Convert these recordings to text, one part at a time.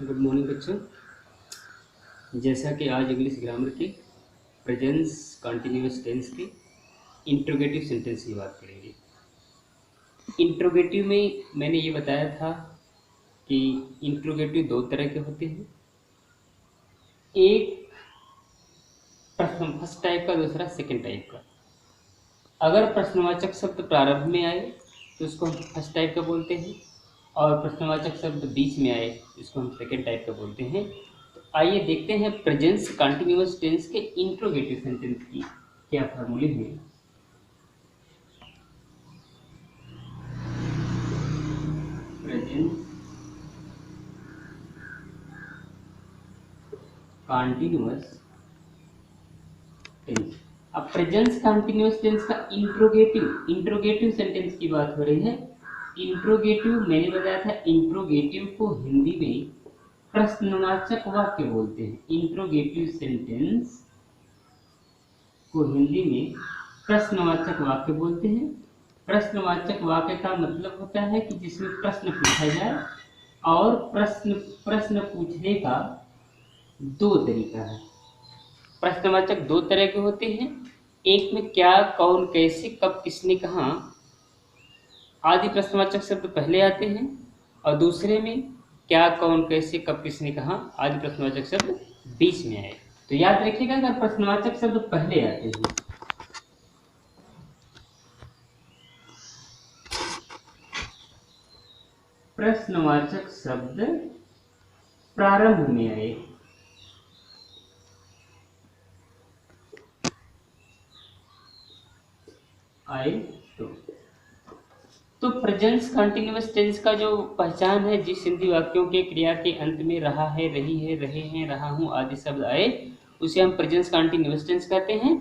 Good morning बच्चों। जैसा कि आज इंग्लिश ग्रामर के प्रेजेंस कंटिन्यूअस टेंस के इंट्रोगेटिव सेंटेंस की बात करेंगे। इंट्रोगेटिव में मैंने ये बताया था कि इंट्रोगेटिव दो तरह के होते हैं, एक प्रश्न फर्स्ट टाइप का, दूसरा सेकंड टाइप का। अगर प्रश्नवाचक शब्द प्रारंभ में आए तो उसको हम फर्स्ट टाइप का बोलते हैं, और प्रश्नवाचक शब्द बीच में आए इसको हम सेकंड टाइप का बोलते हैं। तो आइए देखते हैं प्रेजेंस कंटिन्यूअस टेंस के इंट्रोगेटिव सेंटेंस की क्या फार्मूले हैं। Present continuous tense. अब प्रेजेंस कंटिन्यूअस टेंस का इंट्रोगेटिव सेंटेंस की बात हो रही है। इंट्रोगेटिव मैंने बताया था, इंट्रोगेटिव को हिंदी में प्रश्नवाचक वाक्य बोलते हैं। इंट्रोगेटिव सेंटेंस को हिंदी में प्रश्नवाचक वाक्य बोलते हैं। प्रश्नवाचक वाक्य का मतलब होता है कि जिसमें प्रश्न पूछा जाए, और प्रश्न पूछने का दो तरीका है। प्रश्नवाचक दो तरह के होते हैं, एक में क्या, कौन, कैसे, कब, किसने, कहाँ आदि प्रश्नवाचक शब्द पहले आते हैं, और दूसरे में क्या, कौन, कैसे, कब, किसने, कहाँ आदि प्रश्नवाचक शब्द बीच में आए। तो याद रखिएगा, अगर प्रश्नवाचक शब्द पहले आते हैं प्रश्नवाचक शब्द प्रारंभ में आए तो प्रेजेंस कंटिन्यूअस टेंस का जो पहचान है, जिस हिंदी वाक्यों के क्रिया के अंत में रहा है, रही है, रहे हैं, रहा हूं आदि शब्द आए, उसे हम प्रेजेंस कंटिन्यूअस टेंस कहते हैं।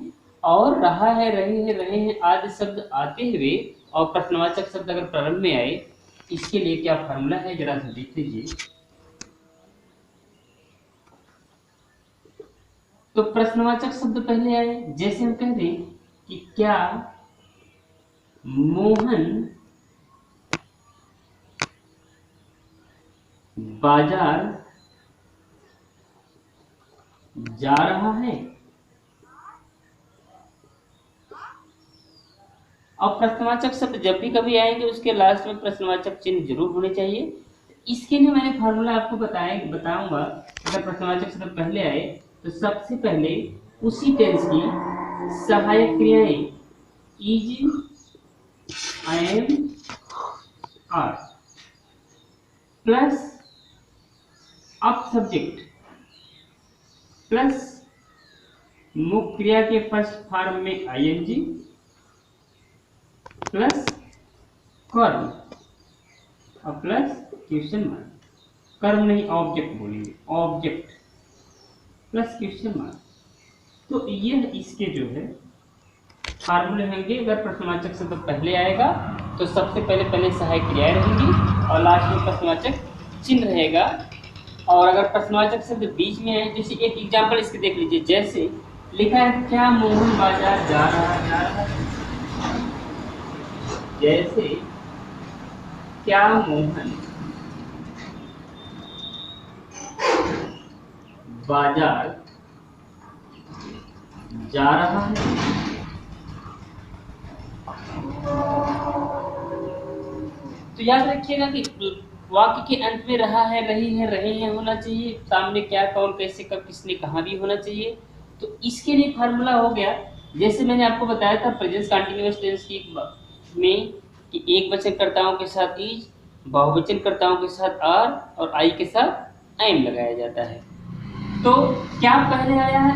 और रहा है, रही है, रहे हैं आदि शब्द आते हुए और प्रश्नवाचक शब्द अगर प्रारंभ में आए, इसके लिए क्या फॉर्मूला है जरा सा देख लीजिए। तो प्रश्नवाचक शब्द पहले आए, जैसे हम कह दें कि क्या मोहन बाजार जा रहा है। और प्रश्नवाचक शब्द जब भी कभी आएंगे उसके लास्ट में प्रश्नवाचक चिन्ह जरूर होने चाहिए। इसके लिए मैंने फार्मूला आपको बताऊंगा। अगर प्रश्नवाचक शब्द पहले आए तो सबसे पहले उसी टेंस की सहायक क्रियाएं इज, एम, आर प्लस अब सब्जेक्ट प्लस मुख्य क्रिया के फर्स्ट फॉर्म में आईएनजी प्लस कर्म और प्लस क्वेश्चन मार्क। कर्म नहीं, ऑब्जेक्ट बोलेंगे, ऑब्जेक्ट प्लस क्वेश्चन मार्क। तो ये इसके जो है फार्मूले होंगे। अगर प्रश्नवाचक शब्द पहले आएगा तो सबसे पहले सहायक क्रियाएं रहेंगी और लास्ट में प्रश्नवाचक चिन्ह रहेगा। और अगर प्रश्नवाचक शब्द बीच में है, जैसे एक एग्जांपल इसके देख लीजिए, जैसे लिखा है क्या मोहन बाजार जा रहा है। जैसे क्या मोहन बाजार जा रहा है। तो याद रखिएगा कि वाक्य के अंत में रहा है, रही है, रहे हैं होना चाहिए, सामने क्या, कौन, कैसे, कब, किसने, कहाँ भी होना चाहिए। तो इसके लिए फार्मूला हो गया, जैसे मैंने आपको बताया था प्रेजेंस कंटिन्यूअस टेंस की में कि एक वचन कर्ताओं के साथ इज, बहुवचन कर्ताओं के साथ आर और आई के साथ एम लगाया जाता है। तो क्या पहले आया है,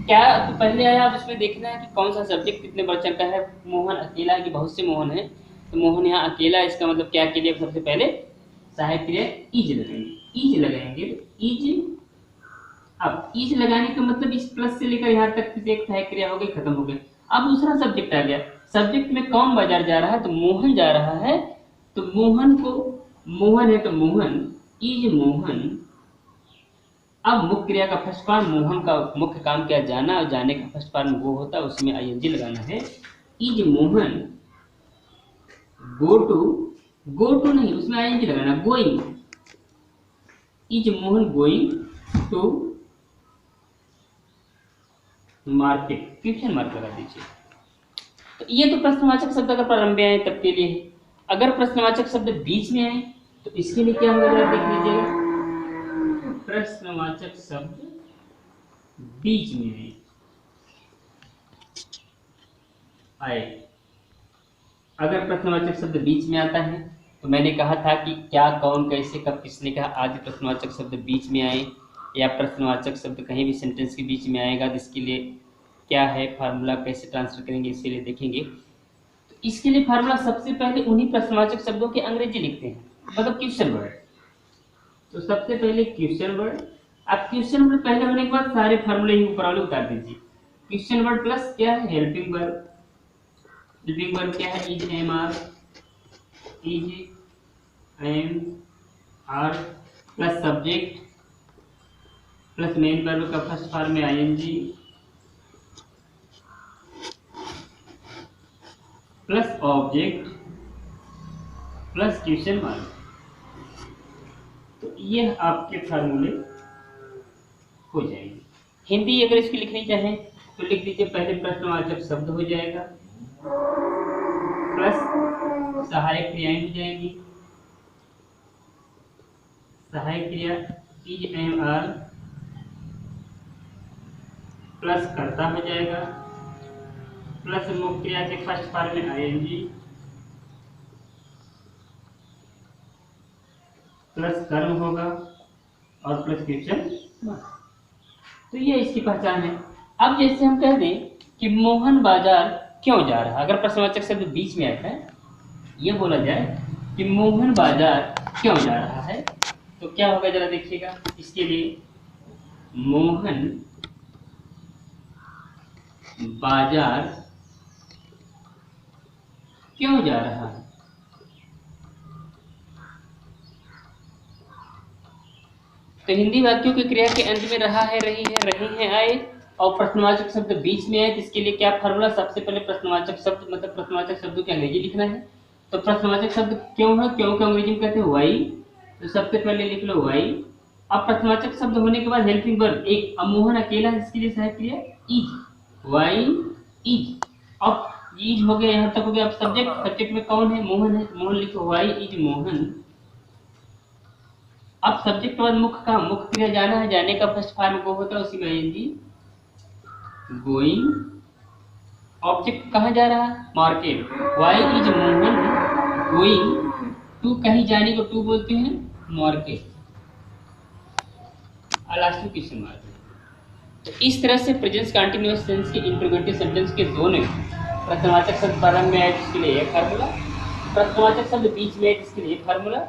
क्या तो पहले आया, अब इसमें देखना है कि कौन सा सब्जेक्ट कितने वचन का है। मोहन अकेला है कि बहुत से मोहन है, तो मोहन यहाँ अकेला, इसका मतलब क्या के लिए सबसे पहले सहायक क्रिया इज लगाएंगे। इज, अब इज लगाने का मतलब इस प्लस से लेकर यहाँ तक एक सहायक क्रिया हो गई, खत्म हो गई। अब दूसरा सब्जेक्ट आ गया, सब्जेक्ट में कौन बाजार जा रहा है, तो मोहन जा रहा है। तो मोहन को, मोहन है तो मोहन, इज मोहन। अब मुख्य क्रिया का फर्स्ट फॉर्म, मोहन का मुख्य काम क्या, जाना, और जाने का फर्स्ट फॉर्म वो होता है, उसमें आईएनजी लगाना है। इज मोहन गो टू नहीं, उसमें आईएनजी लगाना, going is Mohan going to market, question mark लगा दीजिए। तो ये तो प्रश्नवाचक शब्द अगर प्रारंभ में आए तब के लिए है। अगर प्रश्नवाचक शब्द बीच में आए तो इसके लिए क्या होगा जरा देख लीजिएगा। प्रश्नवाचक शब्द बीच में आए, अगर प्रश्नवाचक शब्द बीच में आता है तो मैंने कहा था कि क्या, कौन, कैसे, कब, किसने कहा आदि प्रश्नवाचक शब्द बीच में आए या प्रश्नवाचक शब्द कहीं भी सेंटेंस के बीच में आएगा, जिसके लिए क्या है फार्मूला, कैसे ट्रांसफर करेंगे इसके लिए देखेंगे। तो इसके लिए फार्मूला सबसे पहले उन्हीं प्रश्नवाचक शब्दों के अंग्रेजी लिखते हैं, मतलब क्वेश्चन वर्ड। तो सबसे पहले क्वेश्चन वर्ड। अब क्वेश्चन वर्ड पहले होने के बाद सारे फार्मूले ही ऊपर वाले उतार दीजिए। क्वेश्चन वर्ड प्लस क्या है, हेल्पिंग वर्ब। हेल्पिंग वर्ब क्या है, is am are, is am are plus subject plus main verb का फर्स्ट फॉर्म में ING plus object plus question mark. तो ये आपके फार्मूले हो जाएंगे। हिंदी अगर इसकी लिखनी चाहें तो लिख दीजिए, पहले प्रश्नवाचक शब्द हो जाएगा प्लस सहायक क्रियाएं हो जाएंगी। सहायक क्रिया इज एम आर प्लस कर्ता हो जाएगा प्लस मुख्य क्रिया के फर्स्ट फॉर्म में आईएनजी प्लस कर्म होगा और प्लस क्वेश्चन। तो ये इसकी पहचान है। अब जैसे हम कह दें कि मोहन बाजार क्यों जा रहा, अगर प्रश्नवाचक शब्द बीच में आता है, ये बोला जाए कि मोहन बाजार क्यों जा रहा है, तो क्या होगा जरा देखिएगा। इसके लिए मोहन बाजार क्यों जा रहा है, तो हिंदी वाक्यों की क्रिया के अंत में रहा है, रही है, रहे हैं आए और प्रश्नवाचक शब्द बीच में आए, जिसके लिए क्या फार्मूला, सबसे पहले प्रश्नवाचक शब्द मतलब प्रश्नवाचक शब्दों की अंग्रेजी लिखना है। तो प्रश्नवाचक शब्द क्यों है, क्यों को अंग्रेजी में कहते हैं वाई, तो सबसे पहले लिख लो वाई। अब प्रश्नवाचक शब्द होने के बाद हेल्पिंग वर्ब एक, अब मोहन अकेला है, इसके लिए सहायक क्रिया इज, वाई इज। अब इज हो गया, यहाँ तक हो गया। अब सब्जेक्ट, सब्जेक्ट में कौन है, मोहन है, मोहन लिखो वाई इज मोहन। अब सब्जेक्ट के बाद मुख्य का, मुख्य क्रिया जाना है, जाने का फर्स्ट फॉर्म को होता है, उसी में आईएनजी गोइंग। ऑब्जेक्ट कहाँ जा रहा है, market, why is Mohan going to, कहीं जाने को टू बोलते हैं, मार्केट, लास्ट में क्वेश्चन मार्क। तो इस तरह से प्रेजेंट कंटीन्यूअस टेंस के इंट्रोगेटिव सेंटेंस के दोनों प्रश्नवाचक शब्द प्रारंभ में आए जिसके लिए एक फार्मूला, प्रश्नवाचक शब्द बीच में आए जिसके लिए एक फार्मूला।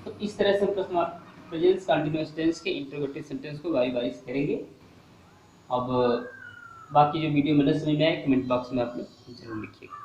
तो इस तरह से प्रेजेंट कंटीन्यूअस टेंस के इंट्रोगेटिव सेंटेंस को बारी बारी से करेंगे। अब बाकी जो वीडियो में समझ में आए कमेंट बॉक्स में आप लोग जरूर लिखिएगा।